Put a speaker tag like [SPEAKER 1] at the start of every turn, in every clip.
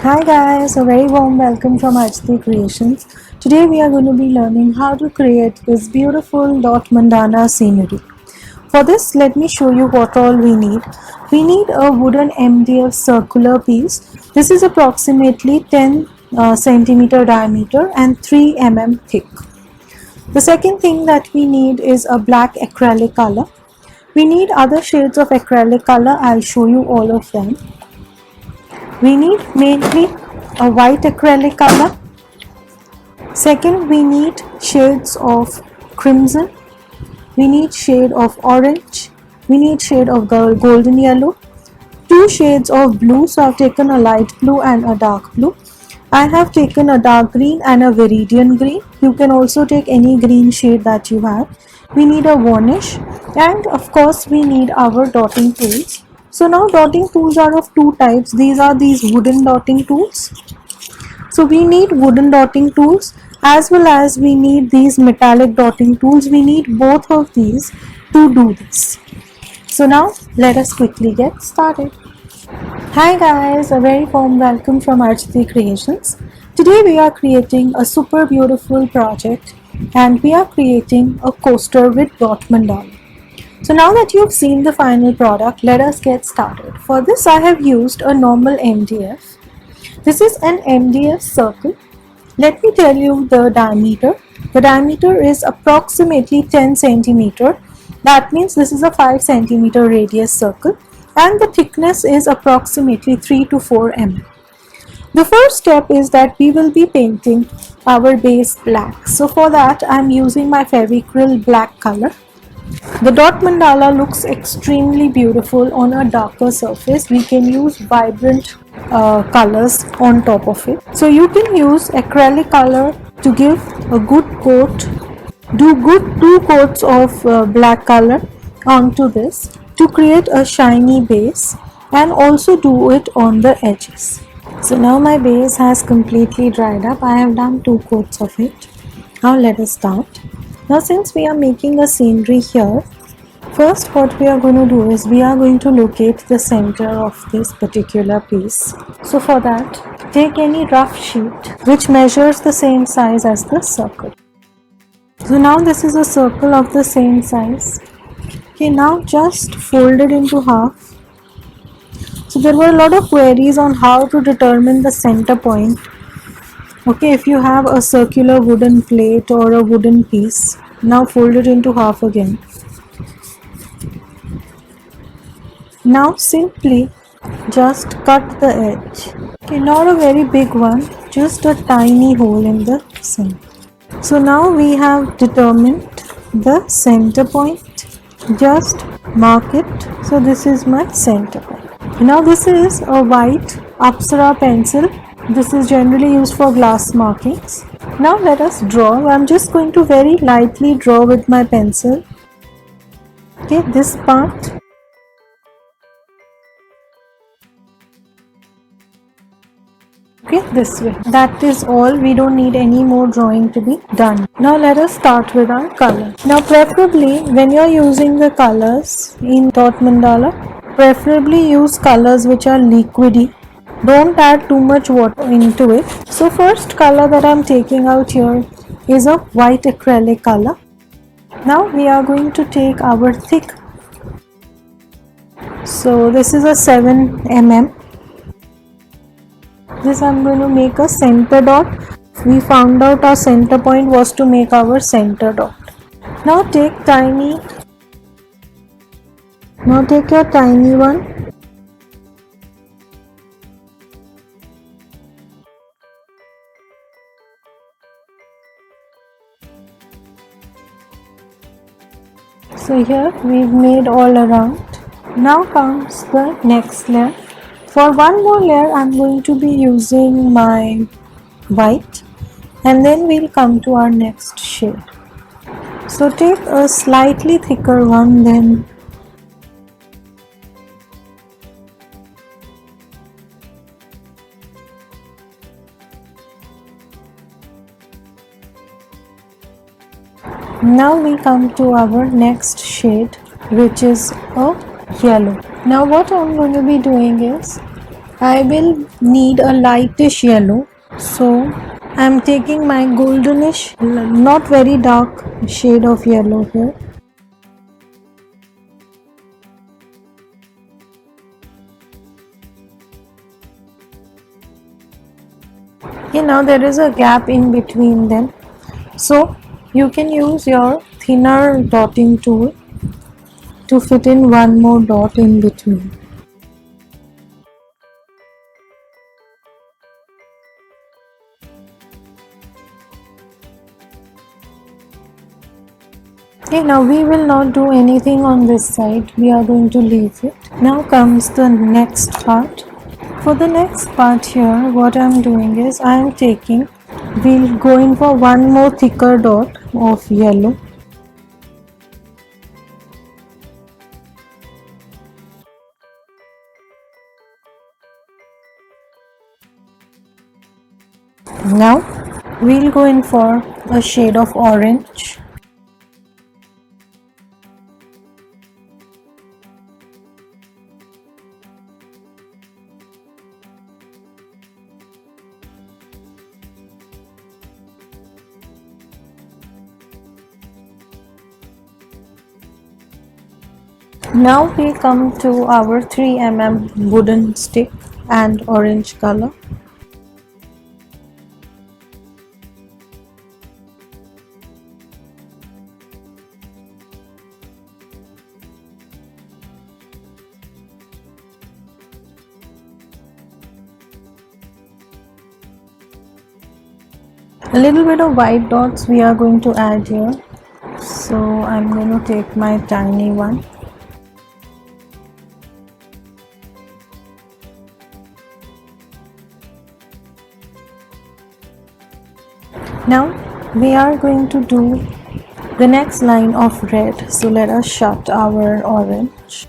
[SPEAKER 1] Hi guys, a very warm welcome from Arjati Creations. Today we are going to be learning how to create this beautiful dot mandala scenery. For this, let me show you what all we need. We need a wooden MDF circular piece. This is approximately 10 centimeter diameter and 3 mm thick. The second thing that we need is a black acrylic color. We need other shades of acrylic color. I'll show you all of them. We need mainly a white acrylic color. Second, we need shades of crimson. We need shade of orange. We need shade of golden yellow. Two shades of blue. So I've taken a light blue and a dark blue. I have taken a dark green and a viridian green. You can also take any green shade that you have. We need a varnish, and of course we need our dotting tools. So now dotting tools are of two types. These are these wooden dotting tools. So we need wooden dotting tools as well as we need these metallic dotting tools. We need both of these to do this. So now let us quickly get started. Hi guys, a very warm welcome from Arjati Creations. Today we are creating a super beautiful project and we are creating a coaster with dot mandala. So now that you've seen the final product, let us get started. For this I have used a normal MDF. This is an MDF circle. Let me tell you the diameter. The diameter is approximately 10 centimeter. That means this is a 5 centimeter radius circle and the thickness is approximately 3 to 4 mm. The first step is that we will be painting our base black. So for that I am using my Fevicryl black color. The dot mandala looks extremely beautiful on a darker surface. We can use vibrant colors on top of it. So you can use acrylic color to give a good coat. Do good 2 coats of black color onto this to create a shiny base, and also do it on the edges. So now my base has completely dried up. I have done 2 coats of it. Now let us start. Now since we are making a scenery here, first what we are going to do is we are going to locate the center of this particular piece. So for that, take any rough sheet which measures the same size as the circle. So now this is a circle of the same size. Okay, now just fold it into half. So there were a lot of queries on how to determine the center point. Okay, if you have a circular wooden plate or a wooden piece, now fold it into half again. Now simply just cut the edge. Okay, not a very big one, just a tiny hole in the center. So now we have determined the center point. Just mark it. So this is my center point. Now this is a white Apsara pencil. This is generally used for glass markings. Now let us draw. I'm just going to very lightly draw with my pencil. Okay, this part. Okay, this way. That is all. We don't need any more drawing to be done. Now let us start with our color. Now preferably when you are using the colors in dot mandala, preferably use colors which are liquidy. Don't add too much water into it. So first color that I am taking out here is a white acrylic color. Now we are going to take our thick. So this is a 7 mm. This I am going to make a center dot. We found out our center point was to make our center dot. Now take your tiny one. So here we've made all around. Now comes the next layer. For one more layer I am going to be using my white, and then we'll come to our next shade. So take a slightly thicker one then. Now we come to our next shade, which is a yellow. Now what I'm going to be doing is I will need a lightish yellow, so I'm taking my goldenish, not very dark shade of yellow here. Okay, now there is a gap in between them, so you can use your thinner dotting tool to fit in one more dot in between. Okay, now we will not do anything on this side, we are going to leave it. Now comes the next part. For the next part here, what I am doing is I am taking, we'll go in for one more thicker dot of yellow. Now we'll go in for a shade of orange. Now we come to our 3 mm wooden stick and orange color. A little bit of white dots we are going to add here, so I'm going to take my tiny one. Now we are going to do the next line of red, so let us shut our orange.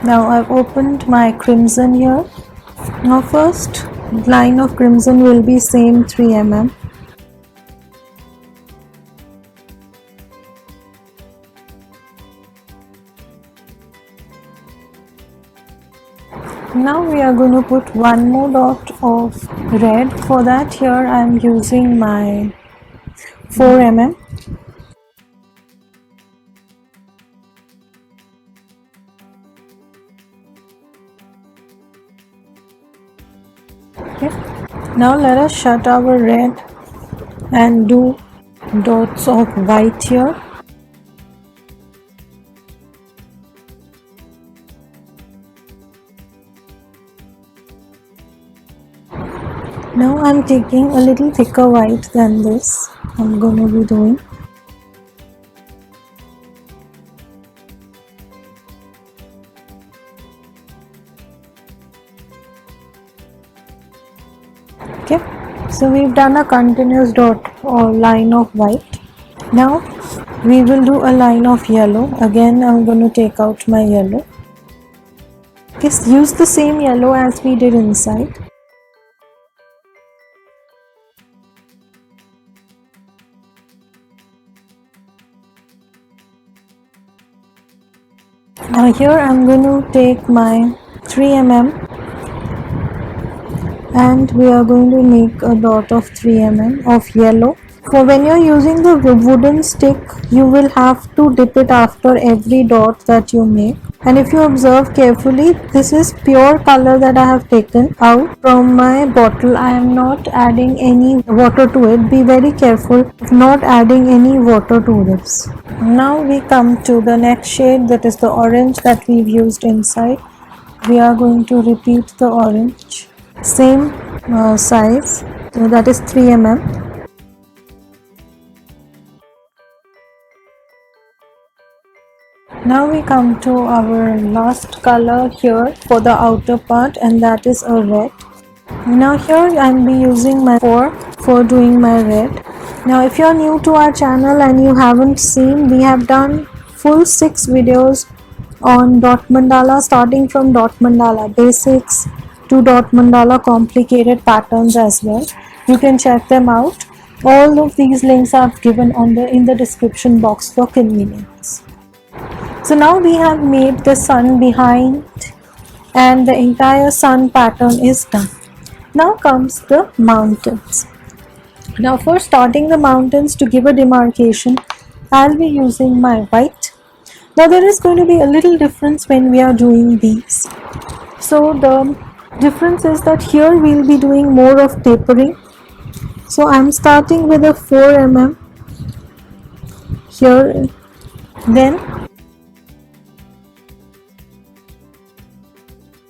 [SPEAKER 1] Now I've opened my crimson here. Now first line of crimson will be same 3 mm. Now we are going to put one more dot of red. For that here I am using my 4 mm. Okay. Now let us shut our red and do dots of white here. Now I'm taking a little thicker white than this. I'm going to be doing. Okay, so we've done a continuous dot or line of white. Now we will do a line of yellow. Again I'm going to take out my yellow. Okay, use the same yellow as we did inside. Now here I'm going to take my 3 mm and we are going to make a dot of 3 mm of yellow. For when you're using the wooden stick, you will have to dip it after every dot that you make. And if you observe carefully, this is pure color that I have taken out from my bottle. I am not adding any water to it. Be very careful of not adding any water to this. Now we come to the next shade, that is the orange that we've used inside. We are going to repeat the orange. Same size, so that is 3 mm. Now we come to our last color here for the outer part, and that is a red. Now here I will be using my 4 for doing my red. Now if you are new to our channel and you haven't seen, we have done full 6 videos on dot mandala, starting from dot mandala basics to dot mandala complicated patterns as well. You can check them out. All of these links are given on in the description box for convenience. So now we have made the sun behind and the entire sun pattern is done. Now comes the mountains. Now for starting the mountains, to give a demarcation, I'll be using my white. Now there is going to be a little difference when we are doing these. So the difference is that here we'll be doing more of tapering. So I'm starting with a 4 mm here, then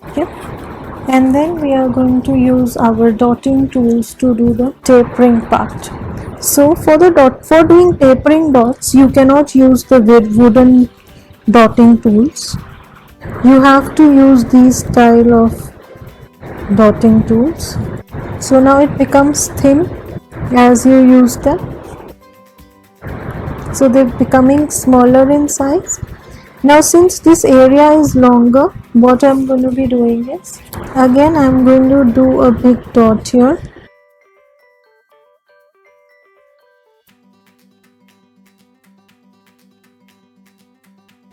[SPEAKER 1] okay, and then we are going to use our dotting tools to do the tapering part. So for doing tapering dots, you cannot use the wooden dotting tools. You have to use these style of dotting tools. So now it becomes thin as you use them. So they're becoming smaller in size. Now since this area is longer, what I'm going to be doing is, again I'm going to do a big dot here.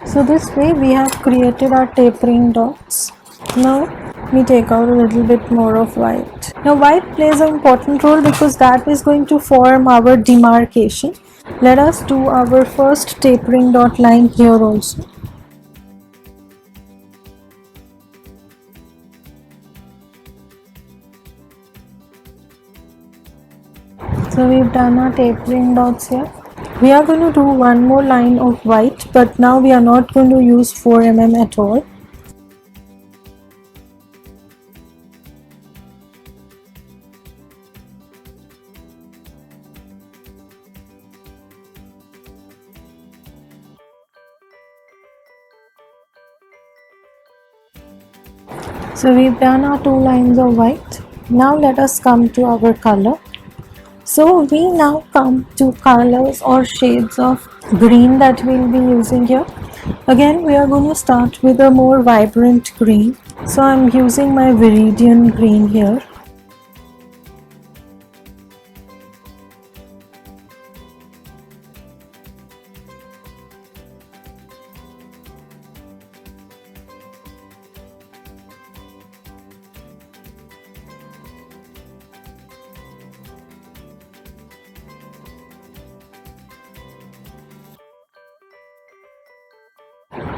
[SPEAKER 1] So this way we have created our tapering dots. Now we take out a little bit more of white. Now white plays an important role because that is going to form our demarcation. Let us do our first tapering dot line here also. So we've done our tapering dots here. We are going to do one more line of white, but now we are not going to use 4 mm at all. So we've done our 2 lines of white. Now let us come to our color. So we now come to colors or shades of green that we'll be using here. Again, we are going to start with a more vibrant green. So I'm using my Viridian green here.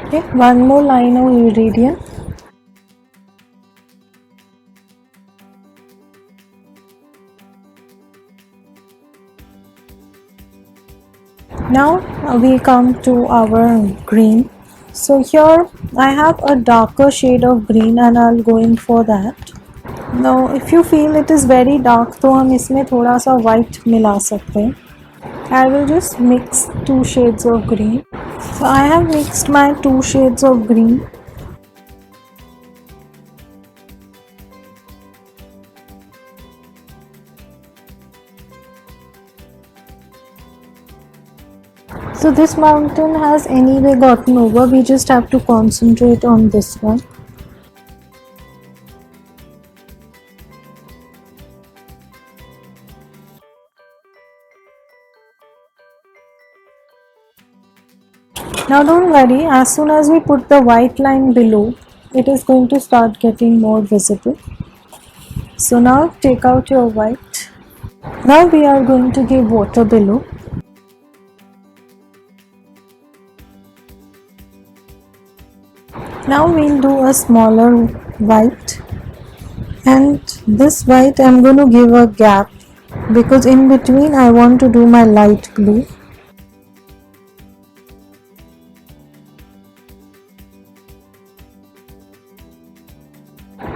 [SPEAKER 1] Okay, one more line of Viridian. Now we come to our green. So here I have a darker shade of green and I'll go in for that. Now if you feel it is very dark तो हम इसमें थोड़ा सा white मिला सकते हैं. I will just mix 2 shades of green. So I have mixed my 2 shades of green. So this mountain has anyway gotten over, we just have to concentrate on this one. Now don't worry, as soon as we put the white line below, it is going to start getting more visible. So now take out your white. Now we are going to give water below. Now we'll do a smaller white, and this white I'm going to give a gap because in between I want to do my light blue.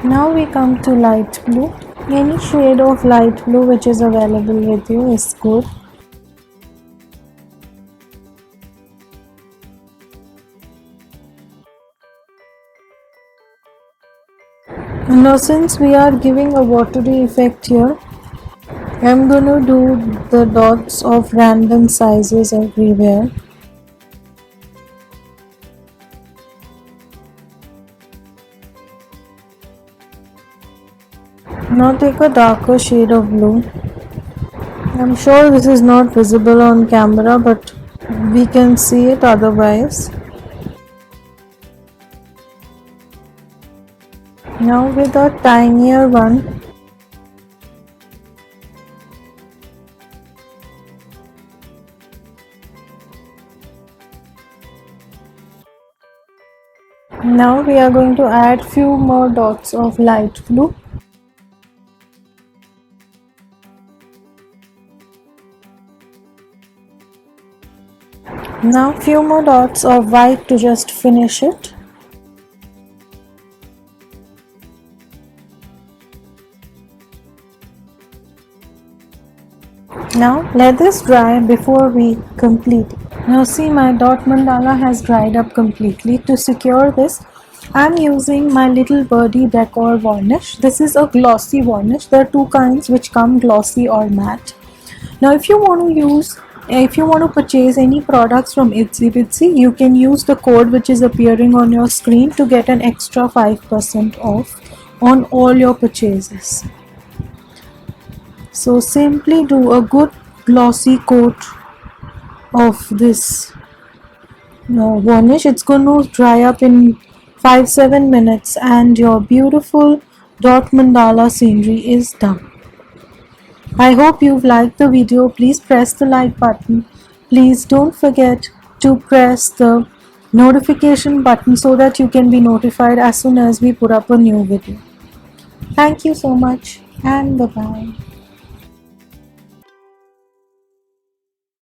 [SPEAKER 1] Now we come to light blue. Any shade of light blue which is available with you is good. Now since we are giving a watery effect here, I'm going to do the dots of random sizes everywhere. Now take a darker shade of blue. I'm sure this is not visible on camera, but we can see it otherwise. Now with a tinier one, now we are going to add few more dots of light blue. Now few more dots of white to just finish it. Now let this dry before we complete. Now see, my dot mandala has dried up completely. To secure this, I am using my little birdie decor varnish. This is a glossy varnish. There are two kinds which come glossy or matte. Now if you want to purchase any products from Itsy Bitsy, you can use the code which is appearing on your screen to get an extra 5% off on all your purchases. So simply do a good glossy coat of this varnish. It's going to dry up in 5-7 minutes and your beautiful dot mandala scenery is done. I hope you've liked the video. Please press the like button. Please don't forget to press the notification button so that you can be notified as soon as we put up a new video. Thank you so much and bye bye.